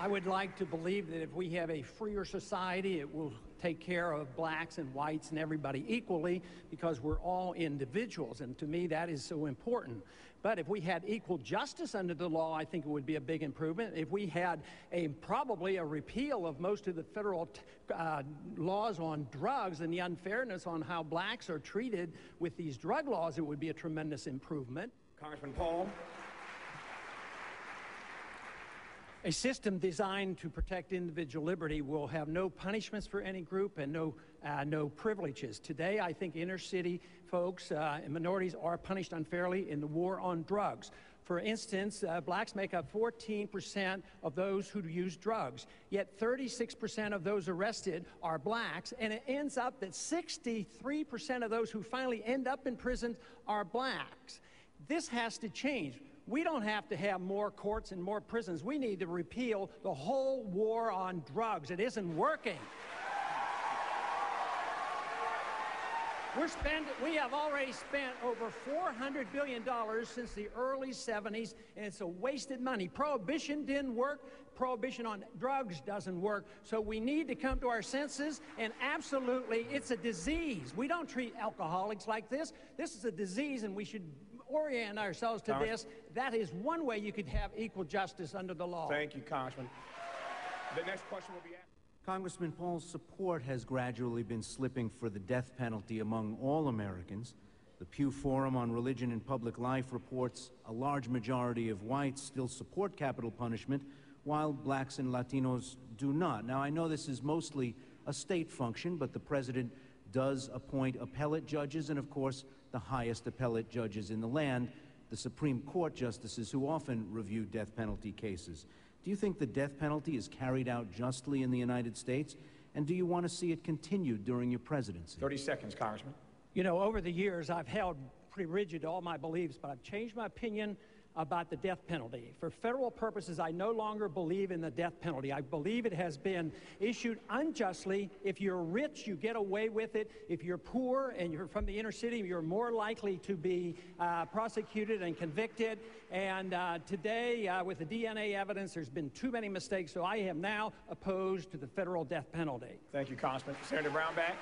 I would like to believe that if we have a freer society, it will take care of blacks and whites and everybody equally, because we're all individuals, and to me that is so important. But if we had equal justice under the law, I think it would be a big improvement. If we had probably a repeal of most of the federal laws on drugs and the unfairness on how blacks are treated with these drug laws, it would be a tremendous improvement. Congressman Paul. A system designed to protect individual liberty will have no punishments for any group and no privileges. Today, I think inner city folks and minorities are punished unfairly in the war on drugs. For instance, blacks make up 14% of those who use drugs, yet 36% of those arrested are blacks, and it ends up that 63% of those who finally end up in prison are blacks. This has to change. We don't have to have more courts and more prisons. We need to repeal the whole war on drugs. It isn't working. We have already spent over $400 billion since the early 70s, and it's a wasted money. Prohibition didn't work. Prohibition on drugs doesn't work. So we need to come to our senses, and absolutely, it's a disease. We don't treat alcoholics like this. This is a disease, and we should orient ourselves to this. That is one way you could have equal justice under the law. Thank you, Congressman. The next question will be asked. Congressman Paul's support has gradually been slipping for the death penalty among all Americans. The Pew Forum on Religion and Public Life reports a large majority of whites still support capital punishment, while blacks and Latinos do not. Now, I know this is mostly a state function, but the president does appoint appellate judges and, of course, the highest appellate judges in the land, the Supreme Court justices who often review death penalty cases. Do you think the death penalty is carried out justly in the United States? And do you want to see it continued during your presidency? 30 seconds, Congressman. You know, over the years, I've held pretty rigid to all my beliefs, but I've changed my opinion about the death penalty. For federal purposes, I no longer believe in the death penalty. I believe it has been issued unjustly. If you're rich, you get away with it. If you're poor and you're from the inner city, you're more likely to be prosecuted and convicted. And today, with the DNA evidence, there's been too many mistakes, so I am now opposed to the federal death penalty. Thank you, Congressman. Senator Brownback.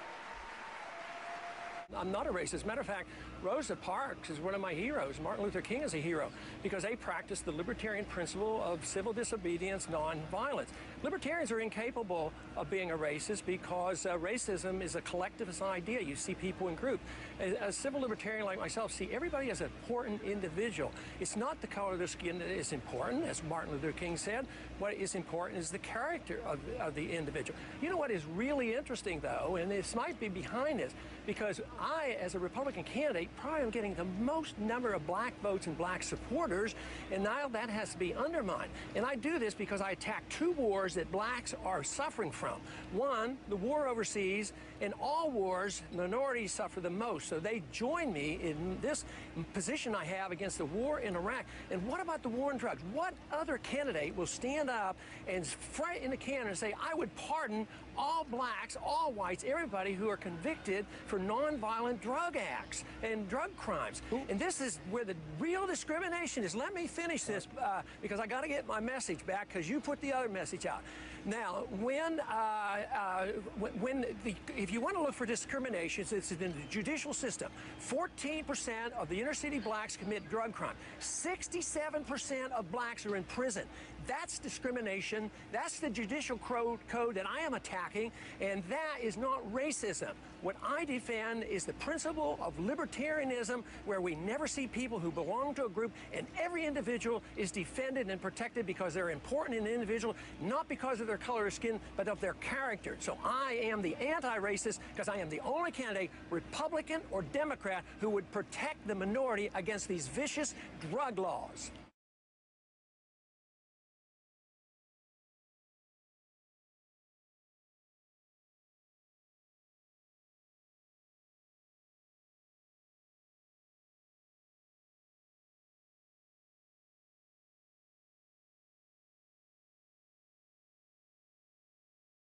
I'm not a racist. As a matter of fact, Rosa Parks is one of my heroes. Martin Luther King is a hero because they practice the libertarian principle of civil disobedience, nonviolence. Libertarians are incapable of being a racist because racism is a collectivist idea. You see people in groups. A civil libertarian like myself see everybody as an important individual. It's not the color of their skin that is important, as Martin Luther King said. What is important is the character of the individual. You know what is really interesting, though, and this might be behind this, because I, as a Republican candidate, probably am getting the most number of black votes and black supporters, and now that has to be undermined. And I do this because I attack two wars that blacks are suffering from. One, the war overseas. In all wars, minorities suffer the most, so they join me in this position I have against the war in Iraq. And what about the war on drugs? What other candidate will stand up and fight in the can and say, I would pardon all blacks, all whites, everybody who are convicted for nonviolent drug acts and drug crimes? And this is where the real discrimination is. Let me finish this because I got to get my message back, because you put the other message out. Now, if you want to look for discrimination, it's in the judicial system. 14% of the inner city blacks commit drug crime. 67% of blacks are in prison. That's discrimination. That's the judicial code that I am attacking, and that is not racism. What I defend is the principle of libertarianism, where we never see people who belong to a group, and every individual is defended and protected because they're important in the individual, not because of their color of skin, but of their character. So I am the anti-racist because I am the only candidate, Republican or Democrat, who would protect the minority against these vicious drug laws.